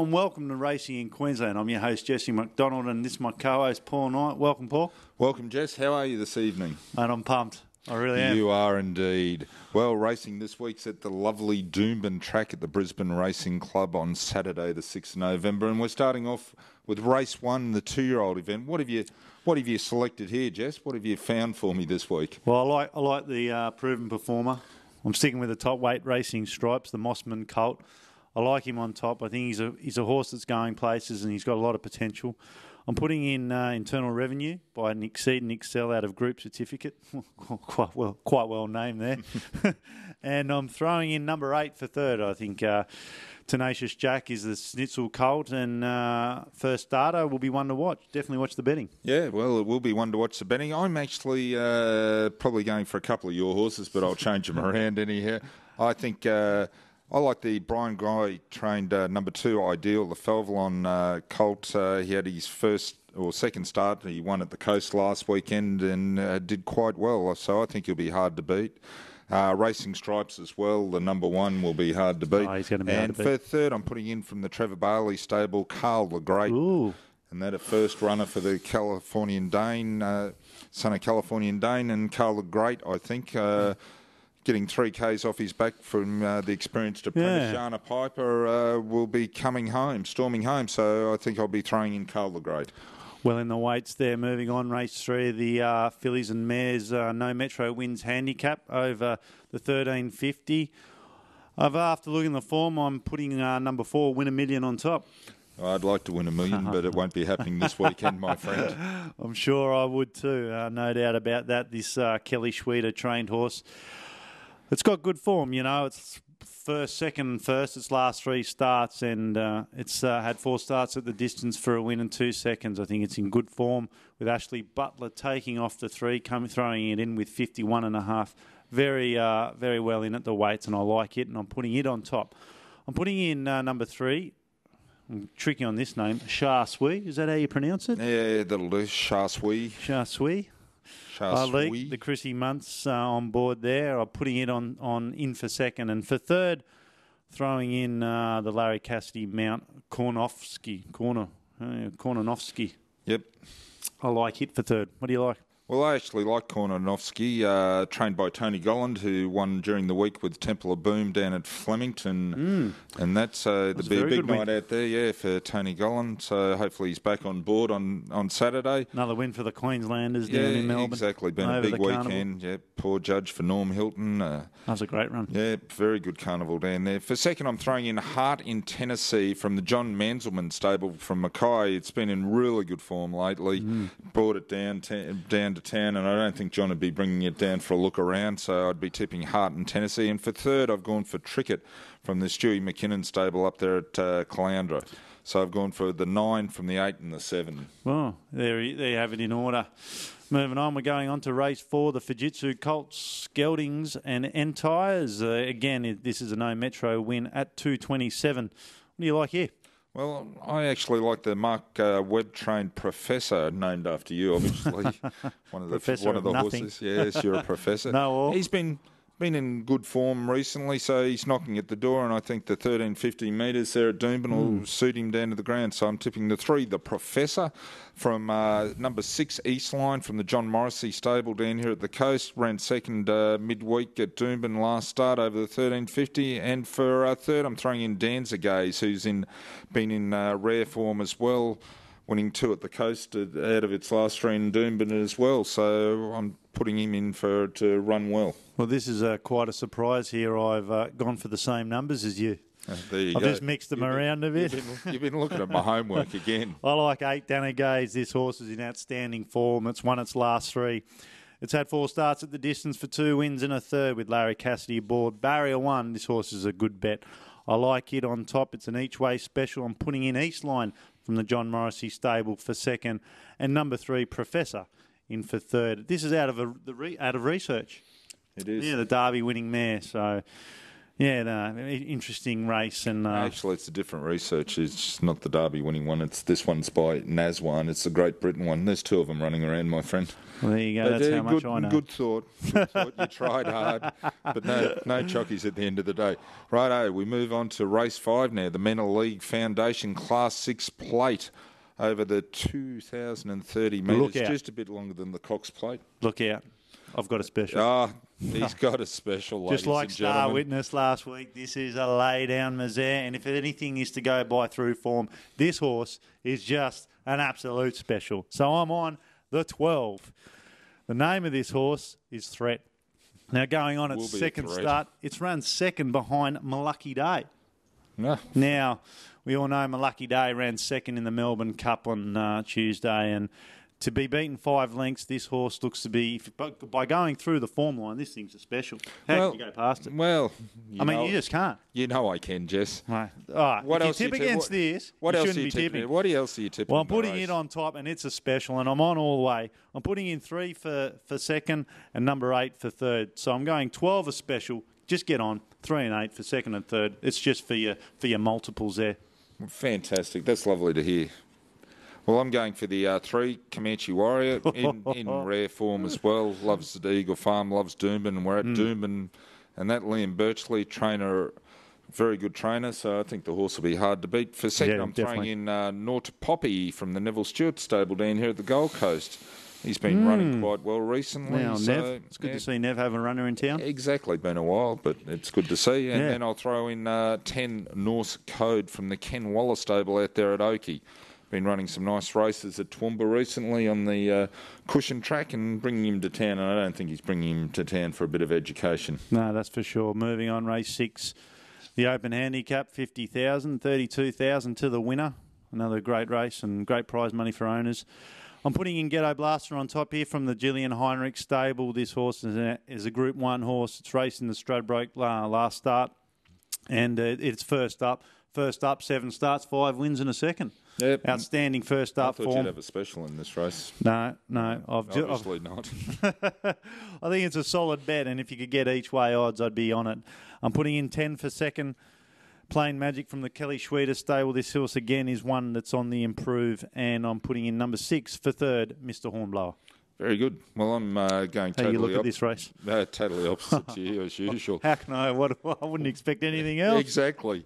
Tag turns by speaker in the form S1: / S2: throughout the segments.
S1: and welcome to Racing in Queensland. I'm your host, Jesse McDonald, and this is my co-host, Paul Knight. Welcome, Paul.
S2: Welcome, Jess. How are you this evening?
S1: Mate, I'm pumped. I really am.
S2: You are indeed. Well, racing this week's at the lovely Doomben track at the Brisbane Racing Club on Saturday, the 6th of November, and we're starting off with race 1, the 2-year-old event. What have you selected here, Jess? What have you found for me this week?
S1: Well, I like the proven performer. I'm sticking with the top weight Racing Stripes, the Mossman Colt. I like him on top. I think he's a horse that's going places and he's got a lot of potential. I'm putting in Internal Revenue by Exceed and Excel out of Group Certificate. quite well named there. And I'm throwing in number 8 for third. I think Tenacious Jack is the Schnitzel Colt, and first starter will be one to watch. Definitely watch the betting.
S2: Yeah, well, it will be one to watch the betting. I'm actually probably going for a couple of your horses, but I'll change them around anyhow. I think I like the Brian Guy trained number 2 Ideal, the Felvalon Colt. He had his first or second start. He won at the Coast last weekend and did quite well. So I think he'll be hard to beat. Racing Stripes as well, the number 1 will be hard to beat.
S1: Oh, he's going to be hard to beat.
S2: And for third, I'm putting in from the Trevor Bailey stable, Carl the Great.
S1: Ooh.
S2: And that a first runner for the Californian Dane, son of Californian Dane, and Carl the Great, I think. Getting 3 Ks off his back from the experienced apprentice, Shana Piper, will be storming home. So I think I'll be throwing in Carl the Great.
S1: Well, in the weights there, moving on, race 3, the fillies and mares, no Metro wins handicap over the 1350. After looking at the form, I'm putting number 4, Win a Million, on top.
S2: I'd like to win $1 million, but it won't be happening this weekend, my friend.
S1: I'm sure I would too, no doubt about that. This Kelly Schweida trained horse, it's got good form, you know. It's first, second, first. Its last 3 starts, and it's had 4 starts at the distance for a win in 2 seconds. I think it's in good form with Ashley Butler taking off the 3, throwing it in with 51.5. Very well in at the weights, and I like it, and I'm putting it on top. I'm putting in number 3. I'm tricky on this name, Shah Sui. Is that how you pronounce it?
S2: Yeah, that'll do. Shah Sui.
S1: Shah Sui. The Chrissy Muntz on board there. I'm putting it on in for second. And for third, throwing in the Larry Cassidy Mount Kornofsky.
S2: Yep.
S1: I like it for third. What do you like?
S2: Well, I actually like Kornofsky, trained by Tony Golland, who won during the week with Temple of Boom down at Flemington. And that's there'll be a big night out there, for Tony Golland. So hopefully he's back on board on Saturday.
S1: Another win for the Queenslanders down in Melbourne.
S2: Exactly. Been a big weekend. Yeah, poor judge for Norm Hilton.
S1: That was a great run.
S2: Yeah, very good carnival down there. For second, I'm throwing in Heart in Tennessee from the John Manselman stable from Mackay. It's been in really good form lately. Brought it down to town, and I don't think John would be bringing it down for a look around, so I'd be tipping Hart in Tennessee. And for third, I've gone for Trickett from the Stewie McKinnon stable up there at Caloundra. So I've gone for the 9 from the 8 and the 7.
S1: Well, there you have it in order. Moving on, we're going on to race 4, the Fujitsu Colts, Geldings and Entires. Again, this is a no Metro win at 227. What do you like here?
S2: Well, I actually like the Mark Webb-trained Professor, named after you, obviously. one of the horses. Yes, you're a professor.
S1: No,
S2: he's been in good form recently, so he's knocking at the door, and I think the 1350 metres there at Doomben will suit him down to the ground. So I'm tipping the 3, the Professor, from number 6, Eastline, from the John Morrissey stable down here at the coast. Ran second midweek at Doomben last start over the 1350. And for third, I'm throwing in Danzigaze, who's been in rare form as well, winning 2 at the coast out of its last 3 in Doomben as well. So I'm putting him in to run well.
S1: Well, this is quite a surprise here. I've gone for the same numbers as you.
S2: There you
S1: I've
S2: go.
S1: just mixed them around a bit.
S2: You've been looking at my homework again.
S1: I like 8, Danzigaze. This horse is in outstanding form. It's won its last 3. It's had 4 starts at the distance for 2 wins and a third with Larry Cassidy aboard. Barrier 1, this horse is a good bet. I like it on top. It's an each-way special. I'm putting in Eastline from the John Morrissey stable for second. And number 3, Professor, in for third. This is out of research.
S2: It is.
S1: Yeah, the Derby winning mare. So Yeah, no, interesting race. And
S2: Actually, it's a different research. It's not the Derby winning one. It's this one's by Naswan. It's the Great Britain one. There's two of them running around, my friend.
S1: Well, there you go. That's how much I know.
S2: Good thought. Good thought. You tried hard, but no chockies at the end of the day. Righto, we move on to race 5 now. The Mental League Foundation Class 6 plate over the 2,030 metres. Just a bit longer than the Cox plate.
S1: Look out. I've got a special.
S2: Ah, he's got a special, ladies
S1: Just like
S2: and
S1: Star
S2: gentlemen.
S1: Witness last week, this is a lay-down misère. And if anything is to go by through form, this horse is just an absolute special. So I'm on the 12. The name of this horse is Threat. Now, going on its second start, it's run second behind Malucky Day.
S2: No.
S1: Now, we all know Malucky Day ran second in the Melbourne Cup on Tuesday, and to be beaten 5 lengths, this horse looks to be, by going through the form line, this thing's a special. How can you go past it?
S2: Well,
S1: you just can't.
S2: You know I can, Jess.
S1: Right. All right.
S2: What
S1: if
S2: else
S1: you tip against this,
S2: what
S1: you
S2: else
S1: shouldn't
S2: are you
S1: be tipping.
S2: What else are you tipping?
S1: Well, I'm putting it on top, and it's a special, and I'm on all the way. I'm putting in 3 for second and number 8 for third. So I'm going 12 a special. Just get on 3 and 8 for second and third. It's just for your multiples there.
S2: Fantastic. That's lovely to hear. Well, I'm going for the 3, Comanche Warrior, in rare form as well. Loves the Eagle Farm, loves Doomben, and we're at Doomben. And that Liam Birchley, trainer, very good trainer, so I think the horse will be hard to beat. For second, I'm
S1: definitely
S2: throwing in Nort Poppy from the Neville Stewart stable down here at the Gold Coast. He's been running quite well recently.
S1: Now,
S2: so,
S1: Nev, it's good to see Nev have a runner in town.
S2: Exactly, been a while, but it's good to see. And then I'll throw in 10 Norse Code from the Ken Waller stable out there at Oakey. Been running some nice races at Toowoomba recently on the cushion track and bringing him to town. And I don't think he's bringing him to town for a bit of education.
S1: No, that's for sure. Moving on, race 6. The Open Handicap, 50,000, 32,000 to the winner. Another great race and great prize money for owners. I'm putting in Ghetto Blaster on top here from the Gillian Heinrich stable. This horse is a Group 1 horse. It's racing the Stradbroke last start. And it's first up. First up, 7 starts, 5 wins and a second.
S2: Yep.
S1: Outstanding first up form.
S2: I thought you'd have a special in this race.
S1: No.
S2: Obviously not.
S1: I think it's a solid bet, and if you could get each way odds, I'd be on it. I'm putting in 10 for second. Plain Magic from the Kelly Schweida stable. This horse, again, is one that's on the improve, and I'm putting in number 6 for third, Mr. Hornblower.
S2: Very good. Well, I'm going totally
S1: How you look at this race?
S2: Totally opposite to you, as usual.
S1: How can I? I wouldn't expect anything else.
S2: Exactly.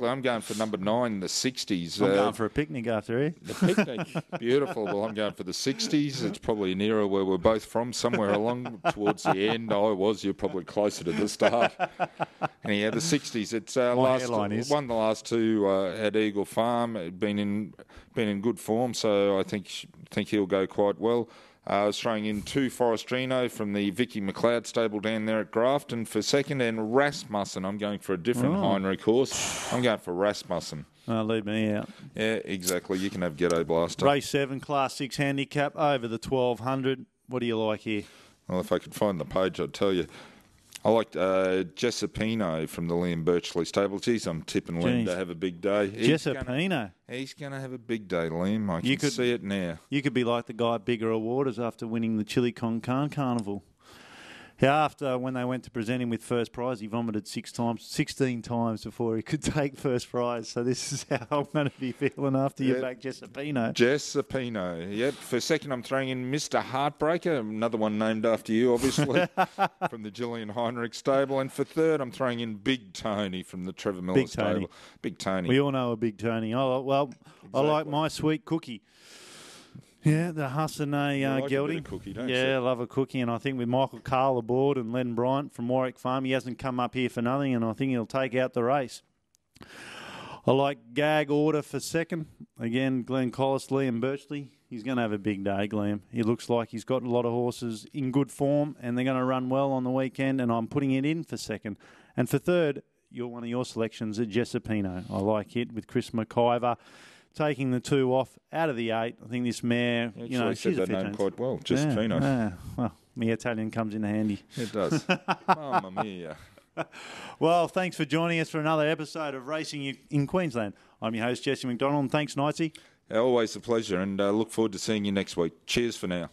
S2: I'm going for number 9, the 60s.
S1: I'm going for a picnic after here.
S2: The picnic. Beautiful. Well, I'm going for the 60s. It's probably an era where we're both from, somewhere along towards the end. I was. You're probably closer to the start. Anyhow, the 60s. It's won the last 2 at Eagle Farm. Been in good form, so I think he'll go quite well. I was throwing in 2 Forestrino from the Vicky McLeod stable down there at Grafton for second, and Rasmussen. I'm going for a different Heinrich horse. I'm going for Rasmussen.
S1: Leave me out.
S2: Yeah, exactly. You can have Ghetto Blaster.
S1: Race 7, Class 6 handicap over the 1,200. What do you like here?
S2: Well, if I could find the page, I'd tell you. I liked Jessipino from the Liam Birchley stable. Geez, I'm tipping Liam to have a big day.
S1: Jessipino?
S2: He's going to have a big day, Liam. I can see it now. You
S1: could be like the guy at Bigger Waters after winning the Chili Con Carnival. After, when they went to present him with first prize, he vomited 16 times before he could take first prize. So this is how I'm going to be feeling after you back Jessipino.
S2: Jessipino, yep. For second, I'm throwing in Mr. Heartbreaker, another one named after you, obviously, from the Gillian Heinrich stable. And for third, I'm throwing in Big Tony from the Trevor Miller stable. Big Tony.
S1: We all know a Big Tony. Exactly. I like my sweet cookie. Yeah, the Hassanay gelding.
S2: A cookie, don't
S1: you? I love a cookie, and I think with Michael Carl aboard and Len Bryant from Warwick Farm, he hasn't come up here for nothing, and I think he'll take out the race. I like Gag Order for second. Again, Glenn Collis, Liam Birchley. He's going to have a big day, Glenn. He looks like he's got a lot of horses in good form, and they're going to run well on the weekend, and I'm putting it in for second. And for third, one of your selections at Jessipino. I like it with Chris McIver. Taking the 2 off out of the 8. I think this mare, she's a fit name
S2: quite well. Jessipino.
S1: Well, my Italian comes in handy.
S2: It does. Mamma mia.
S1: Well, thanks for joining us for another episode of Racing in Queensland. I'm your host, Jesse McDonald, and thanks, Knightsy.
S2: Always a pleasure, and look forward to seeing you next week. Cheers for now.